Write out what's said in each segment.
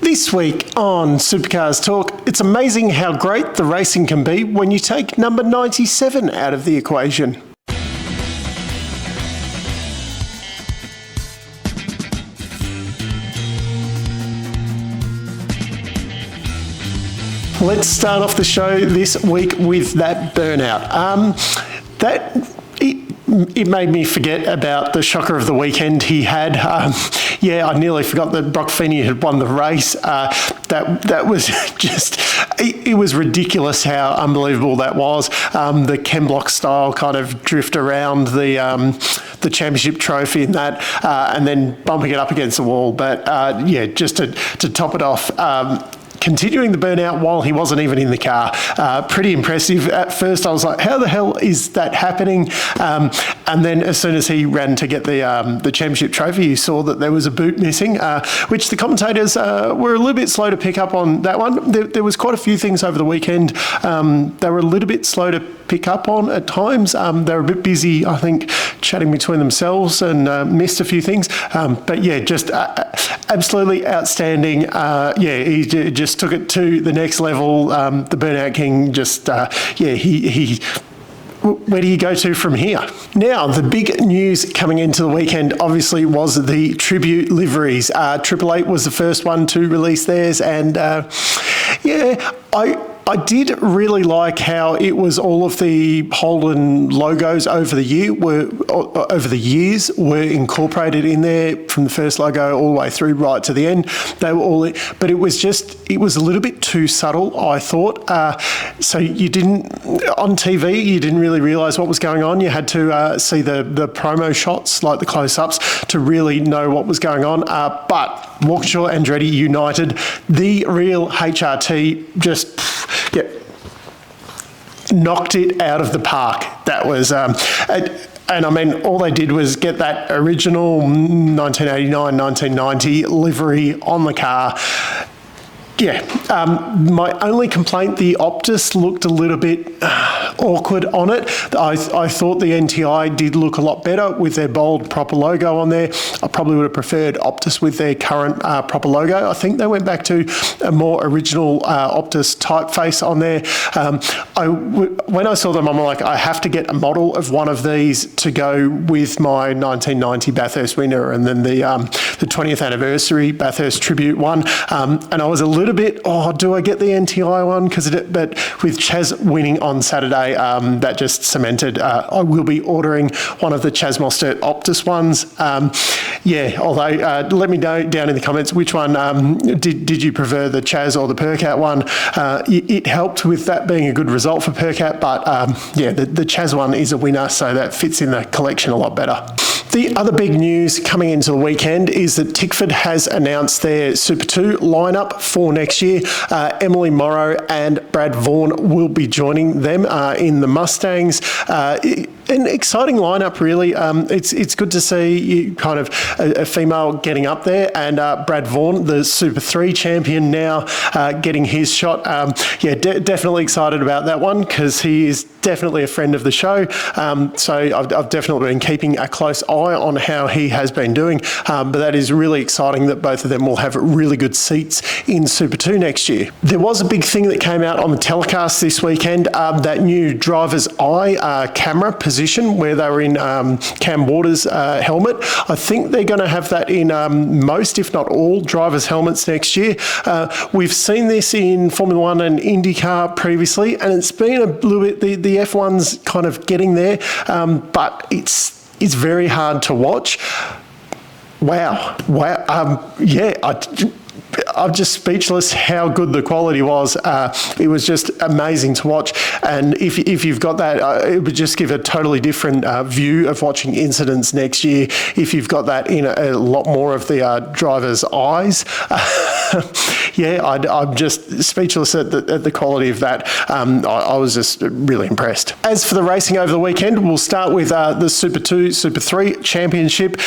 This week on Supercars Torque, it's amazing how great the racing can be when you take number 97 out of the equation. Let's start off the show this week with that burnout. It made me forget about the shocker of the weekend he had. I nearly forgot that Brock Feeney had won the race. That was just, it was ridiculous how unbelievable that was. The Ken Block style kind of drift around the championship trophy and that, and then bumping it up against the wall. But just to top it off, continuing the burnout while he wasn't even in the car. Pretty impressive. At first I was like, how the hell is that happening? And then as soon as he ran to get the championship trophy, you saw that there was a boot missing, which the commentators were a little bit slow to pick up on that one. There was quite a few things over the weekend they were a little bit slow to pick up on at times. They were a bit busy, I think, chatting between themselves and missed a few things. But yeah, just absolutely outstanding. He just took it to the next level. The Burnout King just, where do you go to from here? Now, the big news coming into the weekend obviously was the tribute liveries. 888 was the first one to release theirs, and I did really like how it was all of the Holden logos over the years were incorporated in there, from the first logo all the way through right to the end. They were all, but it was a little bit too subtle, I thought. So you didn't, on TV, you didn't really realise what was going on. You had to see the promo shots, like the close-ups, to really know what was going on. But Walkinshaw Andretti United, the real HRT, just knocked it out of the park. That was, and I mean, all they did was get that original 1989, 1990 livery on the car. My only complaint, the Optus looked a little bit awkward on it. I thought the NTI did look a lot better with their bold proper logo on there. I probably would have preferred Optus with their current proper logo. I think they went back to a more original Optus typeface on there. When I saw them, I'm like, I have to get a model of one of these to go with my 1990 Bathurst winner, and then the 20th anniversary Bathurst tribute one. And I was a little bit, do I get the NTI one? But with Chaz winning on Saturday, that just cemented. I will be ordering one of the Chaz Mostert Optus ones. Although let me know down in the comments which one did you prefer, the Chaz or the Percat one. It helped with that being a good result for Percat, but the Chaz one is a winner, so that fits in the collection a lot better. The other big news coming into the weekend is that Tickford has announced their Super 2 lineup for next year. Emily Morrow and Brad Vaughan will be joining them in the Mustangs. An exciting lineup, really. It's good to see kind of a female getting up there, and Brad Vaughan, the Super 3 champion now, getting his shot. Definitely excited about that one, because he is definitely a friend of the show. So I've definitely been keeping a close eye on how he has been doing. But that is really exciting that both of them will have really good seats in Super 2 next year. There was a big thing that came out on the telecast this weekend, that new driver's eye camera position where they were in Cam Waters' helmet. I think they're going to have that in most, if not all, drivers' helmets next year. We've seen this in Formula 1 and IndyCar previously, and it's been a little bit, the F1's kind of getting there, but it's very hard to watch. Wow. I'm just speechless how good the quality was. It was just amazing to watch. And if you've got that, it would just give a totally different view of watching incidents next year if you've got that in a lot more of the driver's eyes. I'm just speechless at the quality of that. I was just really impressed. As for the racing over the weekend, we'll start with the Super 2, Super 3 Championship.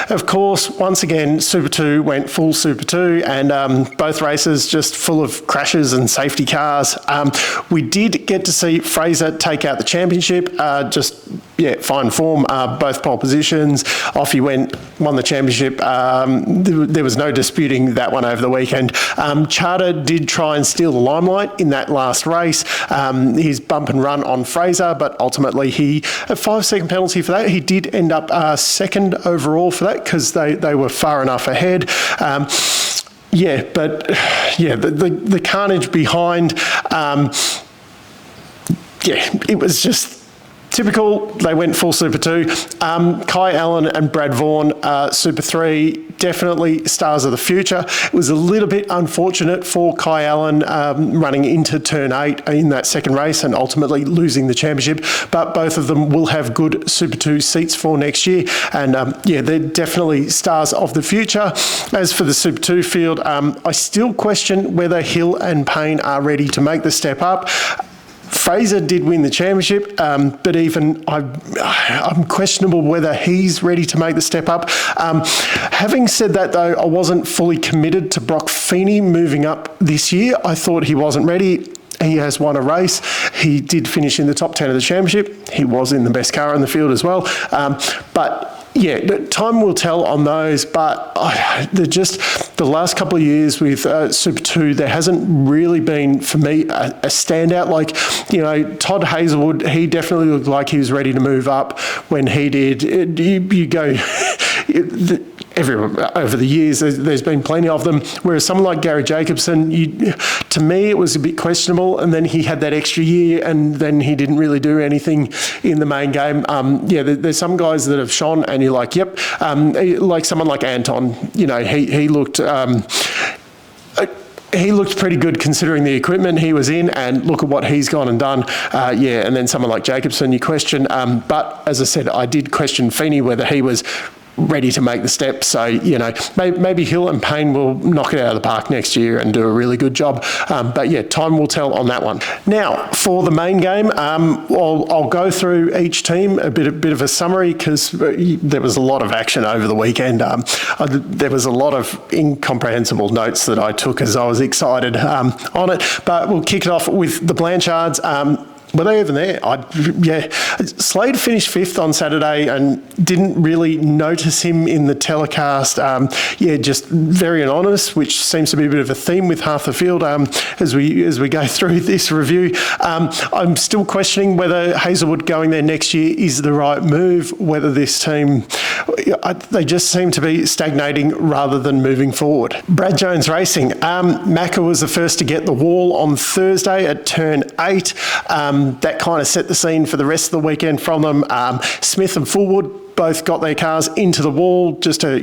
Of course, once again, Super 2 went full Super 2, and both races just full of crashes and safety cars. We did get to see Fraser take out the championship, just fine form, both pole positions. Off he went, won the championship. There was no disputing that one over the weekend. Charter did try and steal the limelight in that last race. His bump and run on Fraser, but ultimately a 5-second penalty for that. He did end up second overall for that because they were far enough ahead. The carnage behind, it was just typical. They went full Super 2. Kai Allen and Brad Vaughan, Super 3, definitely stars of the future. It was a little bit unfortunate for Kai Allen running into turn 8 in that second race and ultimately losing the championship, but both of them will have good Super 2 seats for next year, and they're definitely stars of the future. As for the Super 2 field, I still question whether Hill and Payne are ready to make the step up. Fraser did win the championship, but even I'm questionable whether he's ready to make the step up. Having said that, though, I wasn't fully committed to Brock Feeney moving up this year. I thought he wasn't ready. He has won a race. He did finish in the top 10 of the championship. He was in the best car in the field as well. Time will tell on those, but the last couple of years with Super 2, there hasn't really been, for me, a standout. Like, Todd Hazelwood, he definitely looked like he was ready to move up when he did. You go... Everyone, over the years, there's been plenty of them, whereas someone like Gary Jacobson, to me, it was a bit questionable, and then he had that extra year, and then he didn't really do anything in the main game. There's some guys that have shone, and you're like, yep, like someone like Anton, he looked... he looked pretty good considering the equipment he was in, and look at what he's gone and done. And then someone like Jacobson, you question. But as I said, I did question Feeney whether he was ready to make the step. So, maybe Hill and Payne will knock it out of the park next year and do a really good job. Time will tell on that one. Now, for the main game, I'll go through each team, a bit of a summary, because there was a lot of action over the weekend. There was a lot of incomprehensible notes that I took as I was excited on it. But we'll kick it off with the Blanchards. Were they even there? Slade finished 5th on Saturday and didn't really notice him in the telecast. Just very anonymous, which seems to be a bit of a theme with half the field as we go through this review. I'm still questioning whether Hazelwood going there next year is the right move, whether this team, they just seem to be stagnating rather than moving forward. Brad Jones Racing. Macca was the first to get the wall on Thursday at turn 8. That kind of set the scene for the rest of the weekend from them. Smith and Fullwood both got their cars into the wall just to,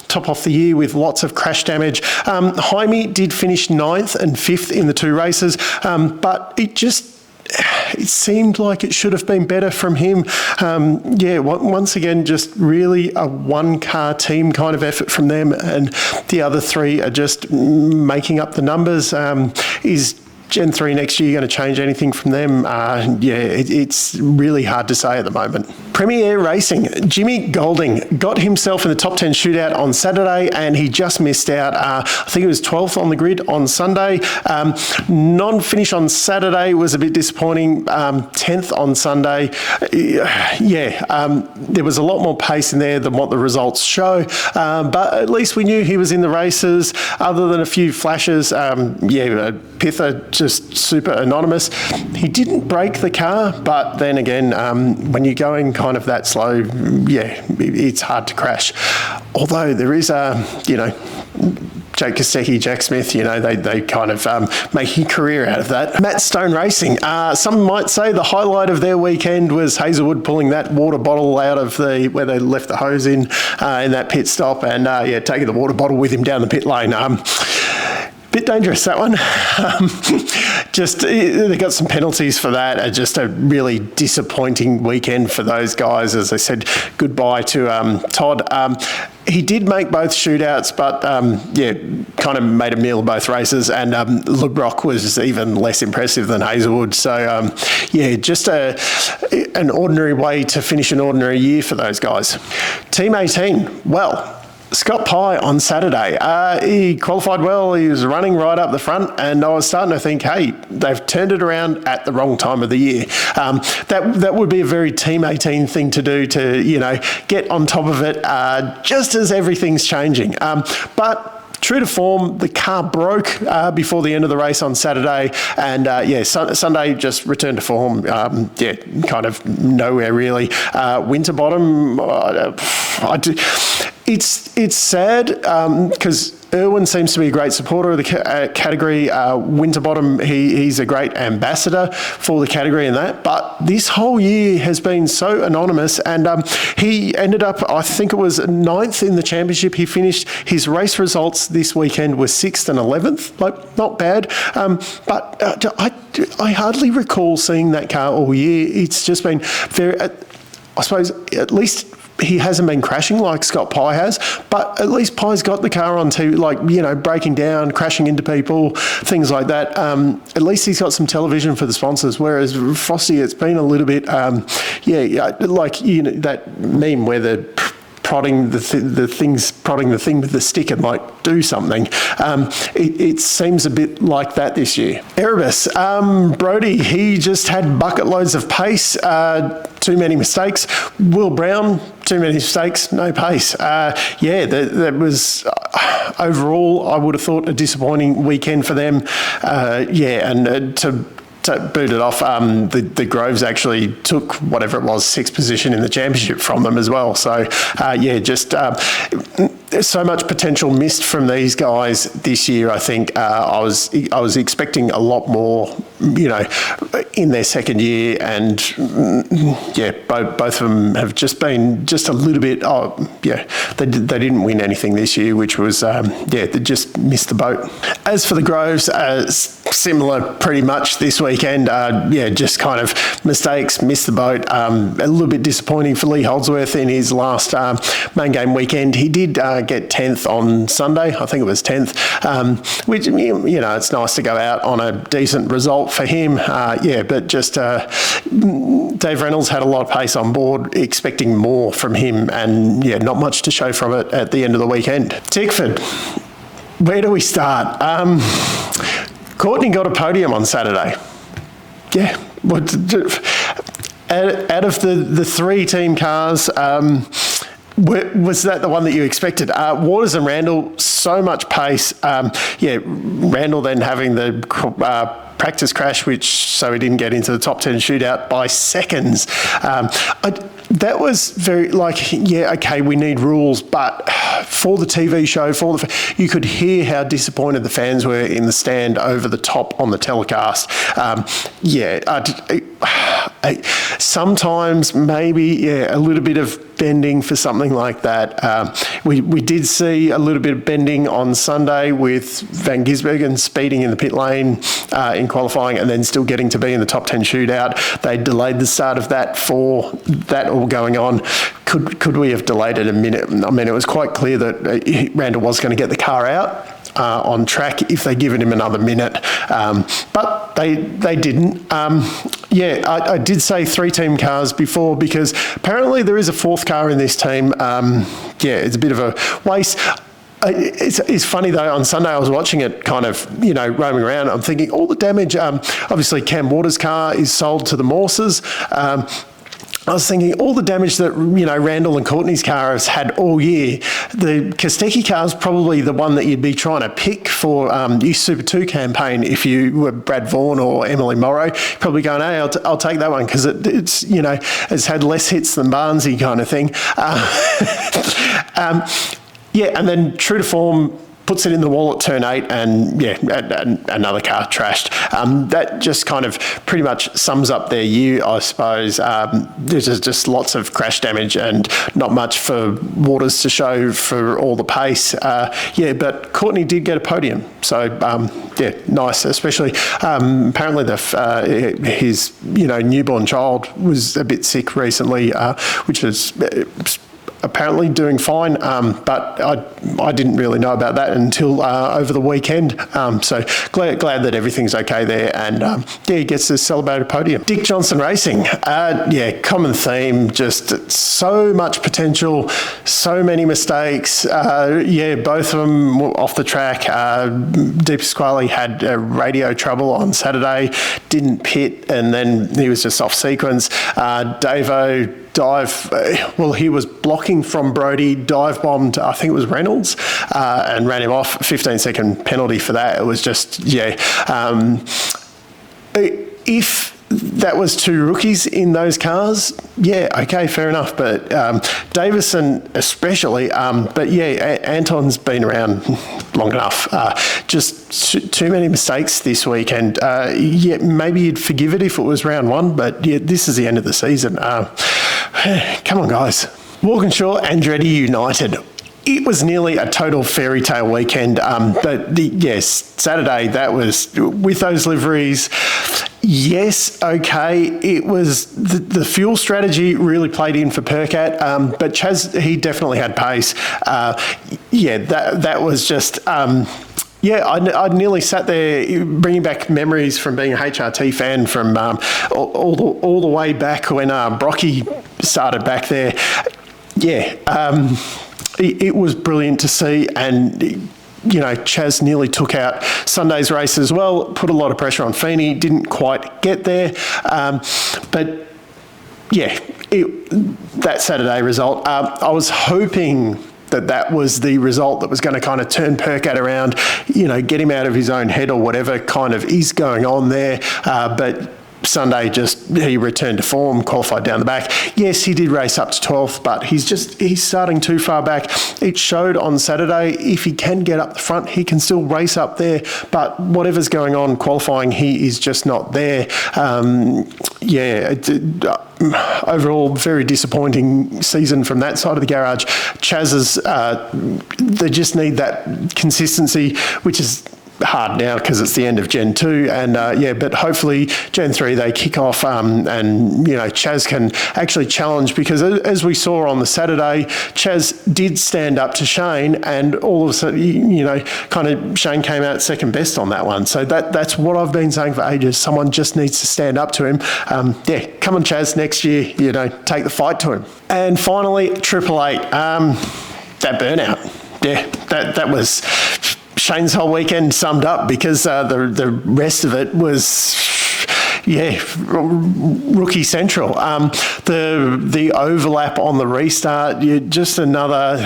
top off the year with lots of crash damage. Jaime did finish 9th and 5th in the 2 races, but it seemed like it should have been better from him. Once again, just really a one-car team kind of effort from them, and the other 3 are just making up the numbers. Is Gen 3 next year going to change anything from them? It's really hard to say at the moment. Premier Racing. Jimmy Golding got himself in the top 10 shootout on Saturday, and he just missed out. I think it was 12th on the grid on Sunday. Non-finish on Saturday was a bit disappointing. 10th on Sunday. There was a lot more pace in there than what the results show, but at least we knew he was in the races, other than a few flashes. Pither, just super anonymous. He didn't break the car, but then again, when you're going kind of that slow, it's hard to crash. Although there is Jake Kostecki, Jack Smith, they kind of make a career out of that. Matt Stone Racing. Some might say the highlight of their weekend was Hazelwood pulling that water bottle out of where they left the hose in that pit stop, and taking the water bottle with him down the pit lane. Bit dangerous, that one. They got some penalties for that. Just a really disappointing weekend for those guys. As I said, goodbye to Todd. He did make both shootouts, but kind of made a meal of both races. And LeBrock was even less impressive than Hazelwood. So, just an ordinary way to finish an ordinary year for those guys. Team 18, well, Scott Pye on Saturday. He qualified well. He was running right up the front, and I was starting to think, hey, they've turned it around at the wrong time of the year. That would be a very Team 18 thing to do, to get on top of it just as everything's changing. But true to form, the car broke before the end of the race on Saturday, and Sunday just returned to form. Kind of nowhere really. Winterbottom, it's sad because Irwin seems to be a great supporter of the category. Winterbottom, he's a great ambassador for the category and that. But this whole year has been so anonymous, and he ended up, I think it was 9th in the championship. He finished, his race results this weekend were 6th and 11th. Like, not bad. But I hardly recall seeing that car all year. It's just been very, I suppose, at least he hasn't been crashing like Scott Pye has, but at least Pye's got the car on to, breaking down, crashing into people, things like that. At least he's got some television for the sponsors, whereas Frosty, it's been a little bit, that meme where they're prodding the thing with the stick and do something. It seems a bit like that this year. Erebus, Brody, he just had bucket loads of pace, too many mistakes. Will Brown, too many mistakes, no pace. That was overall, I would have thought, a disappointing weekend for them. To boot it off, the Groves actually took whatever it was, 6th position in the championship from them as well. So, so much potential missed from these guys this year. I think I was expecting a lot more, in their second year, and both of them have just been just a little bit. They didn't win anything this year, which was they just missed the boat. As for the Groves, similar pretty much this weekend. Just kind of mistakes, missed the boat. A little bit disappointing for Lee Holdsworth in his last main game weekend. He did get 10th on Sunday. I think it was 10th, which, it's nice to go out on a decent result for him. But just Dave Reynolds had a lot of pace on board, expecting more from him, and not much to show from it at the end of the weekend. Tickford, where do we start? Courtney got a podium on Saturday. Yeah. Out of the 3 team cars, was that the one that you expected? Waters and Randall, so much pace. Randall then having the practice crash, so he didn't get into the top 10 shootout by seconds. That was very we need rules, but for the TV show, you could hear how disappointed the fans were in the stand over the top on the telecast. Sometimes maybe a little bit of bending for something like that. We did see a little bit of bending on Sunday with Van Gisbergen speeding in the pit lane in qualifying and then still getting to be in the top 10 shootout. They delayed the start of that for that all going on. Could we have delayed it a minute? I mean, it was quite clear that Randall was going to get the car out on track if they given him another minute, but they didn't. I did say 3 team cars before because apparently there is a 4th car in this team. It's a bit of a waste. It's funny though, on Sunday I was watching it kind of, roaming around. I'm thinking all the damage, obviously Cam Waters' car is sold to the Morses. I was thinking all the damage that, Randall and Courtney's car has had all year. The Kostecki car is probably the one that you'd be trying to pick for your Super 2 campaign if you were Brad Vaughan or Emily Morrow. Probably going, hey, I'll take that one because it's it's had less hits than Barnesy kind of thing. And then true to form, puts it in the wall at turn 8 and another car trashed. That just kind of pretty much sums up their year, I suppose. There's just lots of crash damage and not much for Waters to show for all the pace. But Courtney did get a podium. So, nice, especially apparently his newborn child was a bit sick recently, which is apparently doing fine, but I didn't really know about that until over the weekend. So glad that everything's okay there, and he gets to celebrate a podium. Dick Johnson Racing, common theme, just so much potential, so many mistakes. Both of them off the track. Deep Pasquale had radio trouble on Saturday, didn't pit, and then he was just off sequence. Davo he was blocking from Brody, dive bombed, I think it was Reynolds, and ran him off. 15-second penalty for that. It was just, if that was two rookies in those cars, okay, fair enough. But Davison especially, Anton's been around long enough. Just too many mistakes this week, and maybe you'd forgive it if it was round one, but this is the end of the season. Come on, guys. Walkinshaw, Andretti United. It was nearly a total fairy tale weekend, but Saturday, that was with those liveries. Yes, okay, it was the fuel strategy really played in for Percat, but Chaz, he definitely had pace. That was just... I nearly sat there bringing back memories from being a HRT fan from all the way back when Brocky started back there. It was brilliant to see, and Chaz nearly took out Sunday's race as well, put a lot of pressure on Feeney, didn't quite get there, that Saturday result, I was hoping that was the result that was going to kind of turn Percat around, get him out of his own head or whatever kind of is going on there. But Sunday, he returned to form, qualified down the back. Yes, he did race up to 12th, but he's starting too far back. It showed on Saturday, if he can get up the front, he can still race up there. But whatever's going on qualifying, he is just not there. Overall, very disappointing season from that side of the garage. Chaz's, they just need that consistency, which is hard now because it's the end of Gen 2, and but hopefully Gen 3 they kick off, and Chaz can actually challenge, because as we saw on the Saturday, Chaz did stand up to Shane, and all of a sudden kind of Shane came out second best on that one. So that's what I've been saying for ages. Someone just needs to stand up to him. Come on Chaz, next year, take the fight to him. And finally, Triple Eight, that burnout. That was Shane's whole weekend summed up, because the rest of it was rookie central. The overlap on the restart, just another,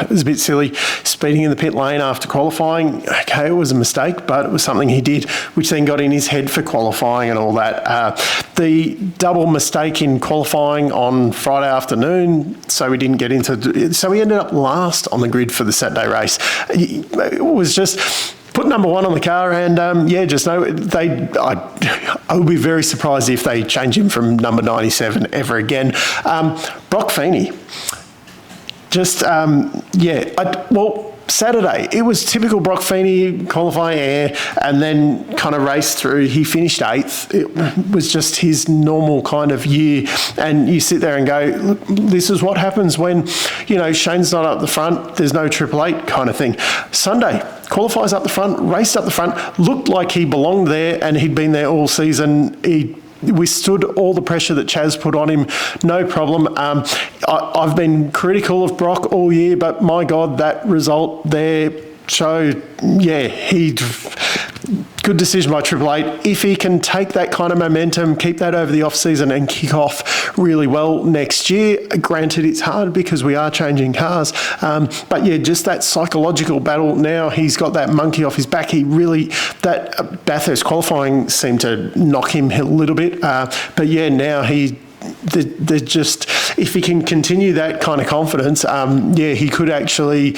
it was a bit silly, speeding in the pit lane after qualifying. Okay, it was a mistake, but it was something he did, which then got in his head for qualifying and all that. The double mistake in qualifying on Friday afternoon, so we didn't get into, so we ended up last on the grid for the Saturday race. It was just put number one on the car, and I would be very surprised if they change him from number 97 ever again. Brock Feeney, Saturday, it was typical Brock Feeney, qualifying air, and then kind of raced through. He finished 8th. It was just his normal kind of year. And you sit there and go, look, this is what happens when, Shane's not up the front, there's no Triple Eight kind of thing. Sunday, qualifies up the front, raced up the front, looked like he belonged there, and he'd been there all season. He withstood all the pressure that Chaz put on him, no problem. I've been critical of Brock all year, but my God, that result there showed, good decision by Triple Eight. If he can take that kind of momentum, keep that over the off-season and kick off really well next year, granted it's hard because we are changing cars, but just that psychological battle now, he's got that monkey off his back. That Bathurst qualifying seemed to knock him a little bit, but now they're just, if he can continue that kind of confidence, he could actually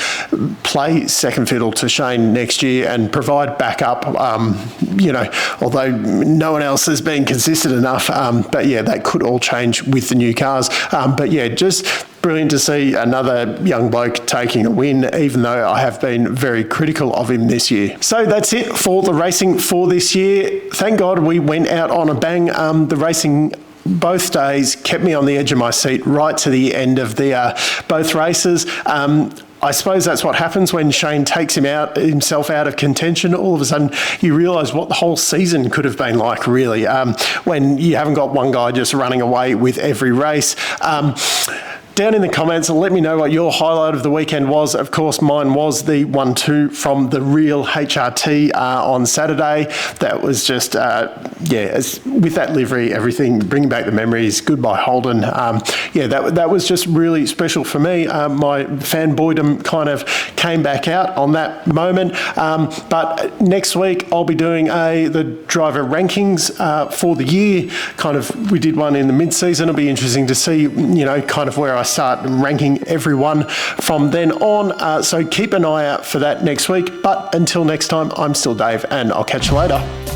play second fiddle to Shane next year and provide backup, although no one else has been consistent enough. But that could all change with the new cars. Just brilliant to see another young bloke taking a win, even though I have been very critical of him this year. So that's it for the racing for this year. Thank God we went out on a bang. The racing both days, kept me on the edge of my seat right to the end of the both races. I suppose that's what happens when Shane takes himself out of contention. All of a sudden, you realise what the whole season could have been like, really, when you haven't got one guy just running away with every race. Down in the comments, let me know what your highlight of the weekend was. Of course, mine was the 1-2 from the real HRT on Saturday. That was just, with that livery, everything, bringing back the memories. Goodbye, Holden. That was just really special for me. My fanboydom kind of came back out on that moment. But next week, I'll be doing the driver rankings for the year. We did one in the mid-season. It'll be interesting to see, kind of where I start ranking everyone from then on. So keep an eye out for that next week. But until next time, I'm still Dave, and I'll catch you later.